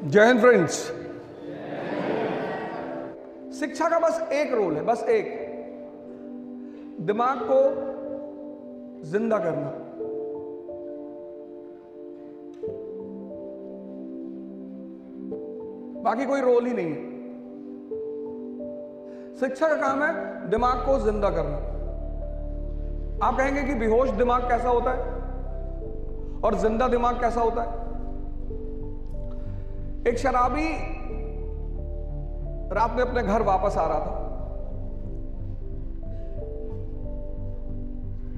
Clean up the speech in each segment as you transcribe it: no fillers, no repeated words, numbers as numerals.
जय हिंद फ्रेंड्स। शिक्षा का बस एक रोल है, बस एक, दिमाग को जिंदा करना। बाकी कोई रोल ही नहीं है। शिक्षा का काम है दिमाग को जिंदा करना। आप कहेंगे कि बेहोश दिमाग कैसा होता है और जिंदा दिमाग कैसा होता है। एक शराबी रात में अपने घर वापस आ रहा था,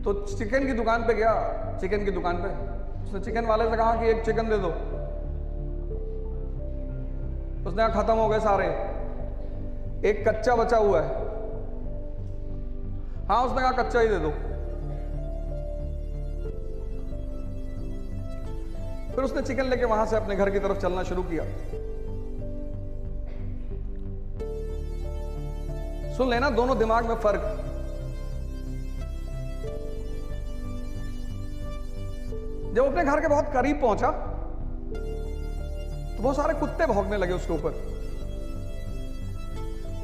तो चिकन की दुकान पे गया। चिकन की दुकान पे उसने चिकन वाले से कहा कि एक चिकन दे दो। उसने कहा खत्म हो गए सारे, एक कच्चा बचा हुआ है। हाँ, उसने कहा कच्चा ही दे दो। फिर उसने चिकन लेके वहां से अपने घर की तरफ चलना शुरू किया। सुन लेना दोनों दिमाग में फर्क। जब अपने घर के बहुत करीब पहुंचा तो बहुत सारे कुत्ते भौंकने लगे उसके ऊपर।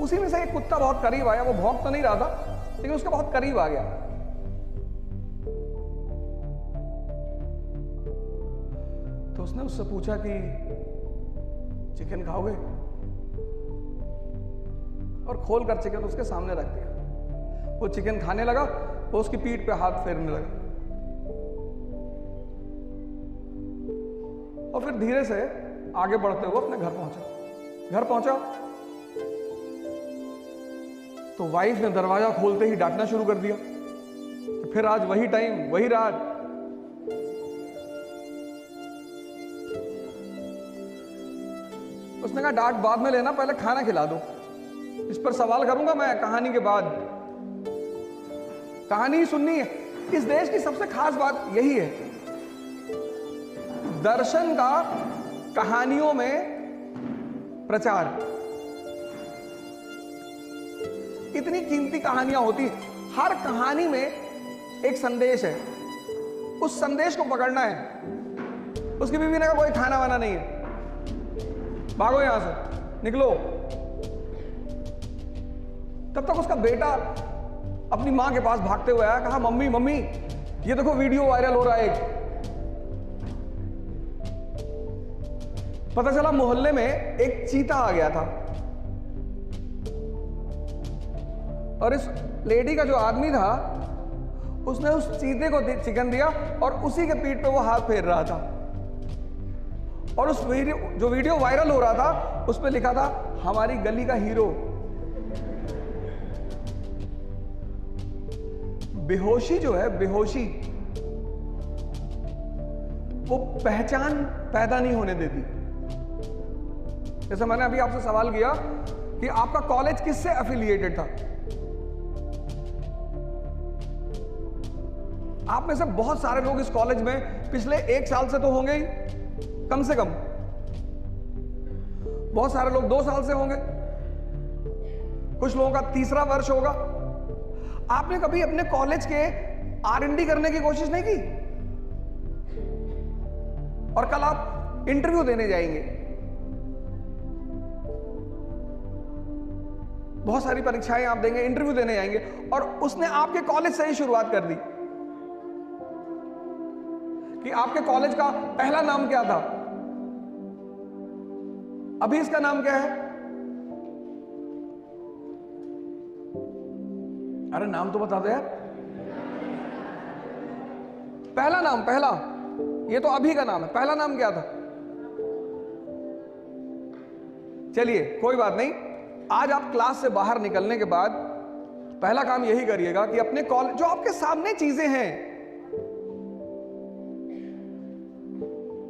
उसी में से एक कुत्ता बहुत करीब आया। वो भौंक तो नहीं रहा था, लेकिन उसके बहुत करीब आ गया। तो उसने उससे पूछा कि चिकन खाओगे, और खोलकर चिकन उसके सामने रख दिया। वो चिकन खाने लगा, वो उसकी पीठ पे हाथ फेरने लगा, और फिर धीरे से आगे बढ़ते हुए अपने घर पहुंचा। घर पहुंचा तो वाइफ ने दरवाजा खोलते ही डांटना शुरू कर दिया कि फिर आज वही टाइम, वही रात। उसने कहा डांट बाद में लेना, पहले खाना खिला दो। इस पर सवाल करूंगा मैं कहानी के बाद। कहानी ही सुननी है। इस देश की सबसे खास बात यही है, दर्शन का कहानियों में प्रचार। इतनी कीमती कहानियां होती, हर कहानी में एक संदेश है। उस संदेश को पकड़ना है। उसकी बीवी ने कहा कोई खाना वाना नहीं है, भागो यहां से, निकलो। तब तक उसका बेटा अपनी मां के पास भागते हुए आया, कहा मम्मी मम्मी ये देखो वीडियो वायरल हो रहा है एक। पता चला मोहल्ले में एक चीता आ गया था, और इस लेडी का जो आदमी था उसने उस चीते को चिकन दिया और उसी के पीठ पे वो हाथ फेर रहा था। और उस जो वीडियो वायरल हो रहा था उस पे लिखा था हमारी गली का हीरो। बेहोशी जो है, बेहोशी वो पहचान पैदा नहीं होने देती। जैसे मैंने अभी आपसे सवाल किया कि आपका कॉलेज किससे एफिलिएटेड था। आप में से बहुत सारे लोग इस कॉलेज में पिछले 1 साल से तो होंगे ही, कम से कम। बहुत सारे लोग 2 साल से होंगे, कुछ लोगों का 3रा वर्ष होगा। आपने कभी अपने कॉलेज के R&D करने की कोशिश नहीं की? और कल आप इंटरव्यू देने जाएंगे, बहुत सारी परीक्षाएं आप देंगे, इंटरव्यू देने जाएंगे, और उसने आपके कॉलेज से ही शुरुआत कर दी कि आपके कॉलेज का पहला नाम क्या था, अभी इसका नाम क्या है। अरे नाम तो बता दो यार। पहला नाम, पहला, ये तो अभी का नाम है, पहला नाम क्या था? चलिए कोई बात नहीं। आज आप क्लास से बाहर निकलने के बाद पहला काम यही करिएगा कि अपने कॉलेज, जो आपके सामने चीजें हैं,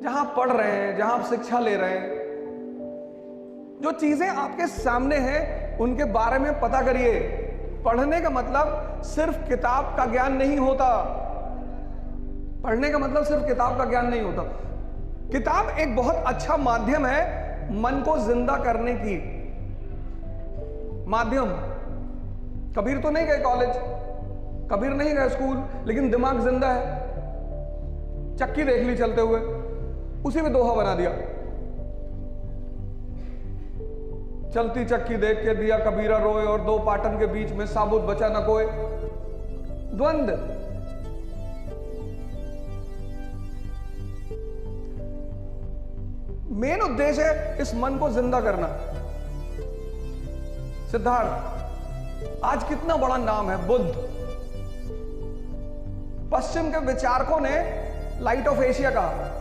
जहां आप पढ़ रहे हैं, जहां आप शिक्षा ले रहे हैं, जो चीजें आपके सामने हैं उनके बारे में पता करिए। पढ़ने का मतलब सिर्फ किताब का ज्ञान नहीं होता। पढ़ने का मतलब सिर्फ किताब का ज्ञान नहीं होता। किताब एक बहुत अच्छा माध्यम है मन को जिंदा करने की। माध्यम। कबीर तो नहीं गए कॉलेज, कबीर नहीं गए स्कूल, लेकिन दिमाग जिंदा है। चक्की देख ली चलते हुए, उसी में दोहा बना दिया। चलती चक्की देख के दिया कबीरा रोए, और दो पाटन के बीच में साबुत बचा न कोई। द्वंद। मेन उद्देश्य है इस मन को जिंदा करना। सिद्धार्थ आज कितना बड़ा नाम है, बुद्ध। पश्चिम के विचारकों ने लाइट ऑफ एशिया कहा।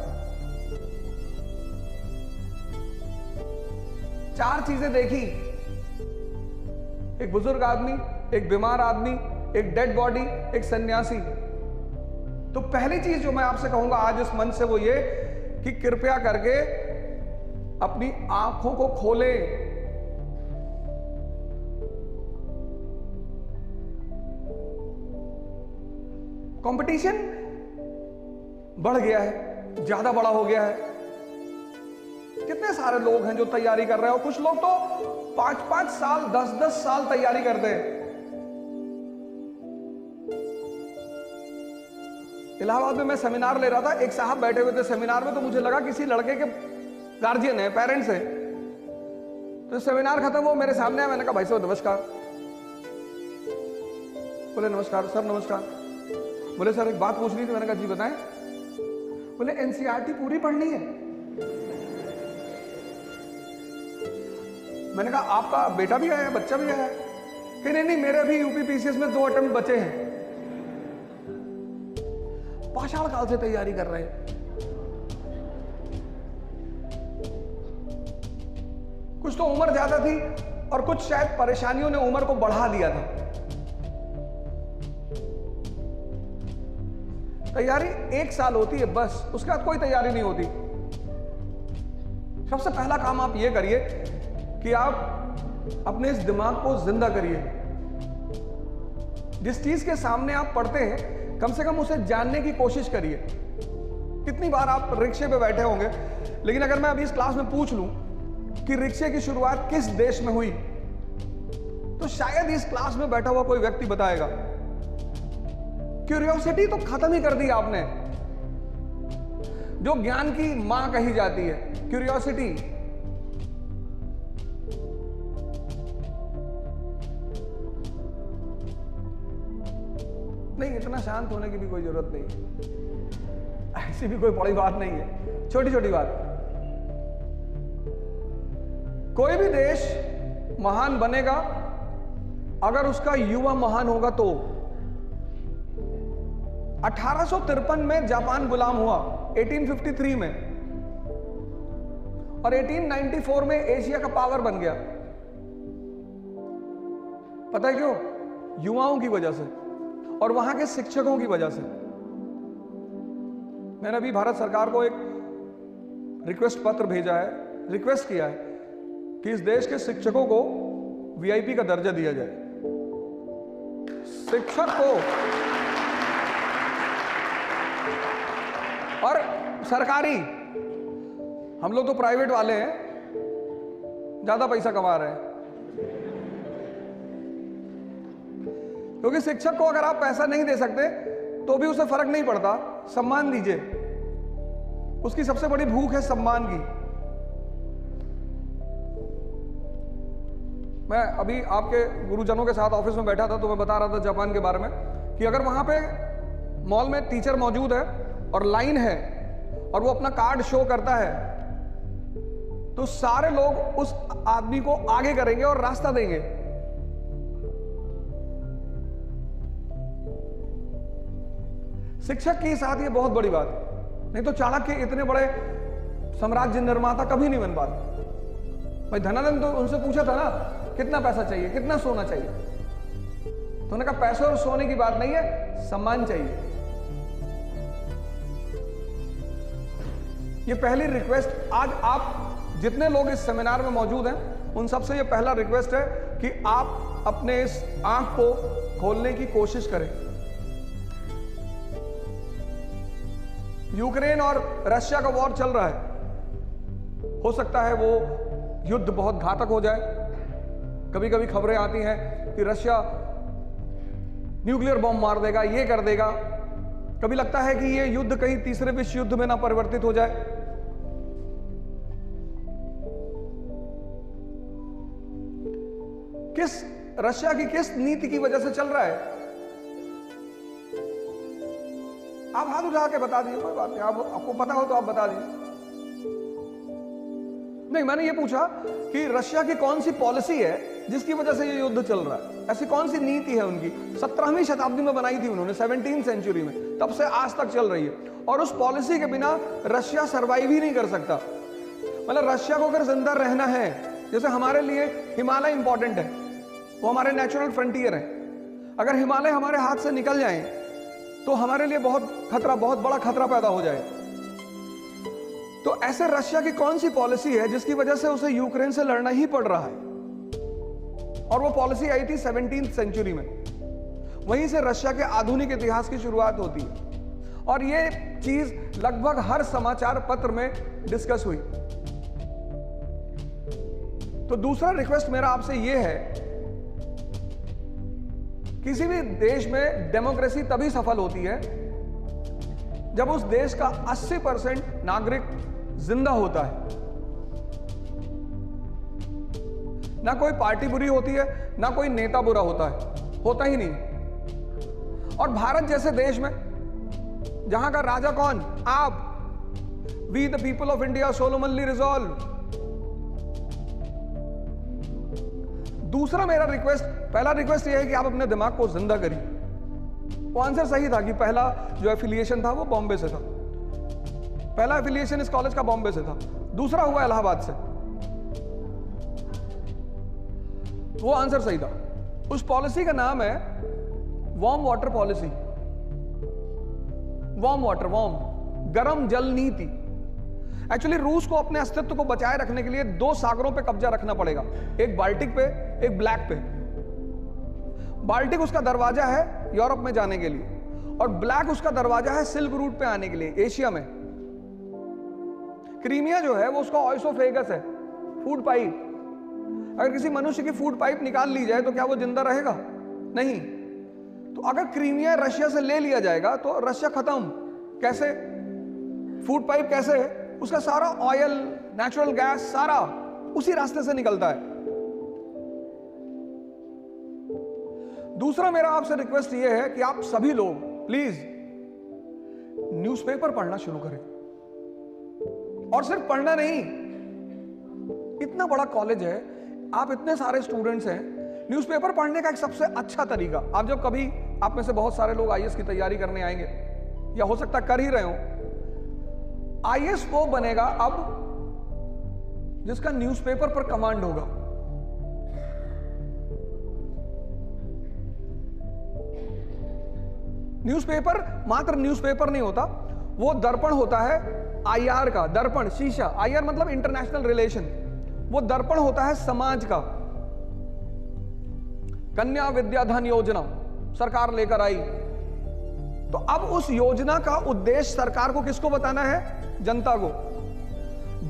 4 चीजें देखी, एक बुजुर्ग आदमी, एक बीमार आदमी, एक डेड बॉडी, एक सन्यासी। तो पहली चीज जो मैं आपसे कहूंगा आज इस मंच से वो ये कि कृपया करके अपनी आंखों को खोलें। कंपटीशन बढ़ गया है, ज्यादा बड़ा हो गया है। कितने सारे लोग हैं जो तैयारी कर रहे हैं, और कुछ लोग तो 5-5 साल 10-10 साल तैयारी करते हैं। इलाहाबाद में मैं सेमिनार ले रहा था, एक साहब बैठे हुए थे सेमिनार में, तो मुझे लगा किसी लड़के के गार्जियन है, पेरेंट्स है। तो सेमिनार खत्म हो, मेरे सामने आया, मैंने कहा भाई साहब नमस्कार। बोले नमस्कार सर, नमस्कार। बोले सर एक बात पूछनी थी। मैंने कहा जी बताएं। बोले एनसीईआरटी पूरी पढ़नी है। मैंने कहा आपका बेटा भी आया है, बच्चा भी आया है? कि नहीं, मेरे अभी यूपीपीसीएस में 2 अटेम्प्ट बचे हैं। पाषाण काल से तैयारी कर रहे हैं। कुछ तो उम्र ज्यादा थी और कुछ शायद परेशानियों ने उम्र को बढ़ा दिया था। तैयारी 1 साल होती है बस, उसके बाद कोई तैयारी नहीं होती। सबसे पहला काम आप ये करिए कि आप अपने इस दिमाग को जिंदा करिए। जिस चीज के सामने आप पढ़ते हैं कम से कम उसे जानने की कोशिश करिए। कितनी बार आप रिक्शे पे बैठे होंगे, लेकिन अगर मैं अभी इस क्लास में पूछ लूं कि रिक्शे की शुरुआत किस देश में हुई, तो शायद इस क्लास में बैठा हुआ कोई व्यक्ति बताएगा। क्यूरियोसिटी तो खत्म ही कर दी आपने, जो ज्ञान की मां कही जाती है। क्यूरियोसिटी। नहीं, इतना शांत होने की भी कोई जरूरत नहीं, ऐसी भी कोई बड़ी बात नहीं है, छोटी छोटी बात। कोई भी देश महान बनेगा अगर उसका युवा महान होगा तो। 1853 में जापान गुलाम हुआ, 1853 में, और 1894 में एशिया का पावर बन गया। पता है क्यों? युवाओं की वजह से और वहां के शिक्षकों की वजह से। मैंने अभी भारत सरकार को एक रिक्वेस्ट पत्र भेजा है, रिक्वेस्ट किया है कि इस देश के शिक्षकों को वीआईपी का दर्जा दिया जाए। शिक्षक को और सरकारी, हम लोग तो प्राइवेट वाले हैं, ज्यादा पैसा कमा रहे हैं। क्योंकि शिक्षक को अगर आप पैसा नहीं दे सकते तो भी उसे फर्क नहीं पड़ता, सम्मान दीजिए। उसकी सबसे बड़ी भूख है सम्मान की। मैं अभी आपके गुरुजनों के साथ ऑफिस में बैठा था तो मैं बता रहा था जापान के बारे में कि अगर वहां पे मॉल में टीचर मौजूद है और लाइन है और वो अपना कार्ड शो करता है तो सारे लोग उस आदमी को आगे करेंगे और रास्ता देंगे। शिक्षक के साथ ये बहुत बड़ी बात है, नहीं तो चाणक्य इतने बड़े साम्राज्य निर्माता कभी नहीं बन पाते। भाई धनानंद तो उनसे पूछा था ना कितना पैसा चाहिए, कितना सोना चाहिए, तो उन्होंने कहा पैसे और सोने की बात नहीं है, सम्मान चाहिए। ये पहली रिक्वेस्ट आज आप जितने लोग इस सेमिनार में मौजूद हैं उन सबसे ये पहला रिक्वेस्ट है कि आप अपने इस आंख को खोलने की कोशिश करें। यूक्रेन और रशिया का वॉर चल रहा है, हो सकता है वो युद्ध बहुत घातक हो जाए। कभी कभी खबरें आती हैं कि रशिया न्यूक्लियर बॉम्ब मार देगा, ये कर देगा। कभी लगता है कि ये युद्ध कहीं तीसरे विश्व युद्ध में ना परिवर्तित हो जाए। रशिया की किस नीति की वजह से चल रहा है? आप हाथ उठा के बता दीजिए, कोई बात नहीं, आपको पता हो तो आप बता दीजिए। नहीं, मैंने ये पूछा कि रशिया की कौन सी पॉलिसी है जिसकी वजह से ये युद्ध चल रहा है? ऐसी कौन सी नीति है उनकी? 17वीं शताब्दी में बनाई थी उन्होंने, 17th सेंचुरी में, तब से आज तक चल रही है। और उस पॉलिसी के बिना रशिया सरवाइव ही नहीं कर सकता। मतलब रशिया को अगर जिंदा रहना है, जैसे हमारे लिए हिमालय इंपॉर्टेंट है, वो हमारे नेचुरल फ्रंटियर है, अगर हिमालय हमारे हाथ से निकल जाए तो हमारे लिए बहुत बड़ा खतरा पैदा हो जाए। तो ऐसे रशिया की कौन सी पॉलिसी है जिसकी वजह से उसे यूक्रेन से लड़ना ही पड़ रहा है? और वो पॉलिसी आई थी 17th सेंचुरी में। वहीं से रशिया के आधुनिक इतिहास की शुरुआत होती है और ये चीज लगभग हर समाचार पत्र में डिस्कस हुई। तो दूसरा रिक्वेस्ट मेरा आपसे ये है, किसी भी देश में डेमोक्रेसी तभी सफल होती है जब उस देश का 80% नागरिक जिंदा होता है। ना कोई पार्टी बुरी होती है, ना कोई नेता बुरा होता है, होता ही नहीं। और भारत जैसे देश में जहां का राजा कौन? आप। We the people of India solemnly resolve. दूसरा मेरा रिक्वेस्ट, पहला रिक्वेस्ट यह है कि आप अपने दिमाग को जिंदा करिए। वो आंसर सही था कि पहला जो एफिलिएशन था वो बॉम्बे से था, पहला एफिलिएशन इस कॉलेज का बॉम्बे से था, दूसरा हुआ इलाहाबाद से। वो आंसर सही था। उस पॉलिसी का नाम है वार्म वाटर पॉलिसी। वार्म गरम जल नीति। एक्चुअली रूस को अपने अस्तित्व को बचाए रखने के लिए 2 सागरों पे कब्जा रखना पड़ेगा, एक बाल्टिक पे, एक ब्लैक पे। बाल्टिक उसका दरवाजा है यूरोप में जाने के लिए और ब्लैक उसका दरवाजा है सिल्क रूट पे आने के लिए एशिया में। क्रीमिया जो है वो उसका ऑइसोफेगस है, फूड पाइप। अगर किसी मनुष्य की फूड पाइप निकाल ली जाए तो क्या वो जिंदा रहेगा? नहीं। तो अगर क्रीमिया रशिया से ले लिया जाएगा तो रशिया खत्म। कैसे? फूड पाइप कैसे है? उसका सारा ऑयल, नेचुरल गैस सारा उसी रास्ते से निकलता है। दूसरा मेरा आपसे रिक्वेस्ट यह है कि आप सभी लोग प्लीज न्यूज़पेपर पढ़ना शुरू करें। और सिर्फ पढ़ना नहीं, इतना बड़ा कॉलेज है, आप इतने सारे स्टूडेंट्स हैं, न्यूज़पेपर पढ़ने का एक सबसे अच्छा तरीका, आप जब कभी, आप में से बहुत सारे लोग आईएएस की तैयारी करने आएंगे या हो सकता कर ही रहे हो, आईएएस वो बनेगा अब जिसका न्यूज़पेपर पर कमांड होगा। न्यूज़पेपर मात्र न्यूज़पेपर नहीं होता, वो दर्पण होता है आईआर का। दर्पण, शीशा, आईआर मतलब इंटरनेशनल रिलेशन। वो दर्पण होता है समाज का। कन्या विद्याधन योजना सरकार लेकर आई, तो अब उस योजना का उद्देश्य सरकार को किसको बताना है? जनता को।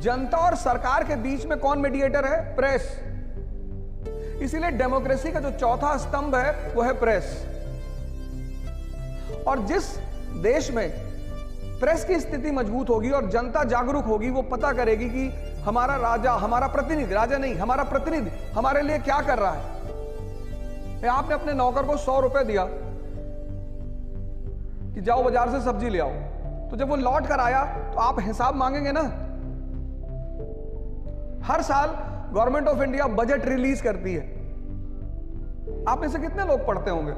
जनता और सरकार के बीच में कौन मीडिएटर है? प्रेस। इसीलिए डेमोक्रेसी का जो चौथा स्तंभ है वो है प्रेस। और जिस देश में प्रेस की स्थिति मजबूत होगी और जनता जागरूक होगी, वो पता करेगी कि हमारा राजा, हमारा प्रतिनिधि, राजा नहीं, हमारा प्रतिनिधि हमारे लिए क्या कर रहा है। आपने अपने नौकर को 100 रुपए दिया कि जाओ बाजार से सब्जी ले आओ, तो जब वो लौट कर आया तो आप हिसाब मांगेंगे ना। हर साल government of India budget release करती है, आप में से कितने लोग पढ़ते होंगे?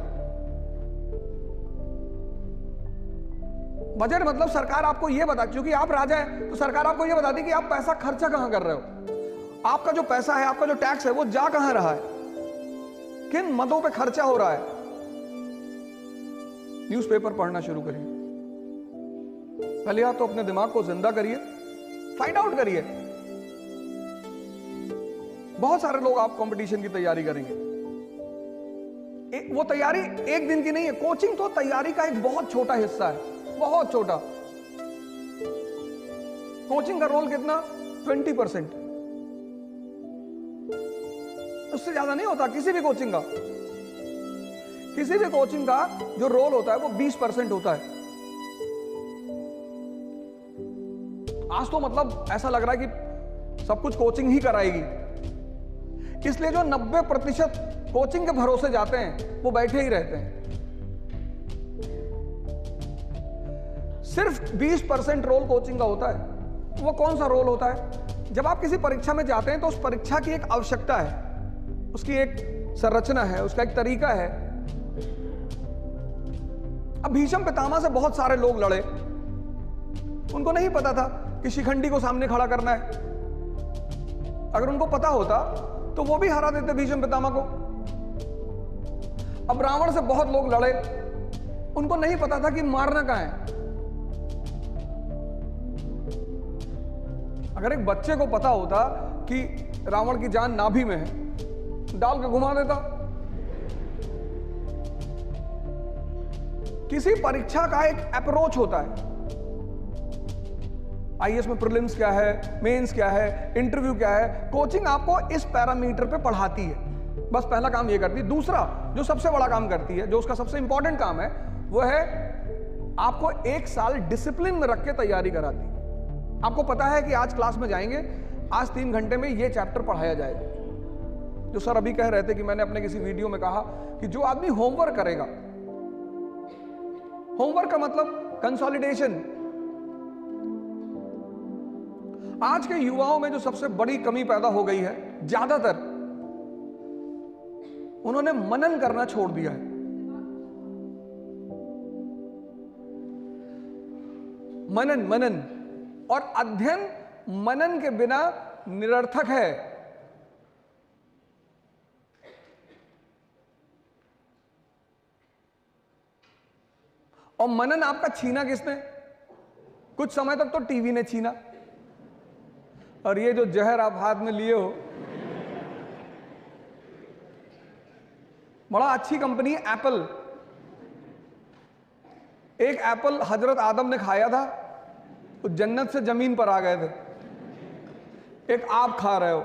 बजट मतलब सरकार आपको यह बता, क्योंकि आप राजा हैं तो सरकार आपको यह बताती कि आप पैसा खर्चा कहां कर रहे हो, आपका जो पैसा है, आपका जो टैक्स है वो जा कहां रहा है, किन मदों पे खर्चा हो रहा है। न्यूज़पेपर पढ़ना शुरू करिए। पहले आप तो अपने दिमाग को जिंदा करिए, फाइंड आउट करिए। बहुत सारे लोग आप कंपटीशन की तैयारी करेंगे, वो तैयारी एक दिन की नहीं है। कोचिंग तो तैयारी का एक बहुत छोटा हिस्सा है, बहुत छोटा। कोचिंग का रोल कितना? 20%, उससे ज्यादा नहीं होता किसी भी कोचिंग का। किसी भी कोचिंग का जो रोल होता है वो 20% होता है। आज तो मतलब ऐसा लग रहा है कि सब कुछ कोचिंग ही कराएगी। इसलिए जो 90% कोचिंग के भरोसे जाते हैं वो बैठे ही रहते हैं। सिर्फ 20% रोल कोचिंग का होता है। वो कौन सा रोल होता है? जब आप किसी परीक्षा में जाते हैं तो उस परीक्षा की एक आवश्यकता है, उसकी एक संरचना है, उसका एक तरीका है। अब भीष्म पितामह से बहुत सारे लोग लड़े, उनको नहीं पता था कि शिखंडी को सामने खड़ा करना है। अगर उनको पता होता तो वो भी हरा देते भीष्म पितामह को। अब रावण से बहुत लोग लड़े, उनको नहीं पता था कि मारना कहां है। अगर एक बच्चे को पता होता कि रावण की जान नाभि में है, डाल के घुमा देता। किसी परीक्षा का एक अप्रोच होता है। आईएएस में प्रीलिम्स क्या है, मेंस क्या है, इंटरव्यू क्या है, कोचिंग आपको इस पैरामीटर पे पढ़ाती है। बस पहला काम ये करती है। दूसरा जो सबसे बड़ा काम करती है, जो उसका सबसे इंपॉर्टेंट काम है, वो है आपको 1 साल डिसिप्लिन में रख के तैयारी कराती है। आपको पता है कि आज क्लास में जाएंगे, आज 3 घंटे में ये चैप्टर पढ़ाया जाएगा। जो सर अभी कह रहे थे कि मैंने अपने किसी वीडियो में कहा कि जो आदमी होमवर्क करेगा, होमवर्क का मतलब कंसोलिडेशन। आज के युवाओं में जो सबसे बड़ी कमी पैदा हो गई है, ज्यादातर उन्होंने मनन करना छोड़ दिया है। मनन और अध्ययन मनन के बिना निरर्थक है। और मनन आपका छीना किसने? कुछ समय तक तो टीवी ने छीना। और ये जो जहर आप हाथ में लिए हो, बड़ा अच्छी कंपनी है एप्पल। एक एप्पल हजरत आदम ने खाया था, तो जन्नत से जमीन पर आ गए थे। एक आप खा रहे हो।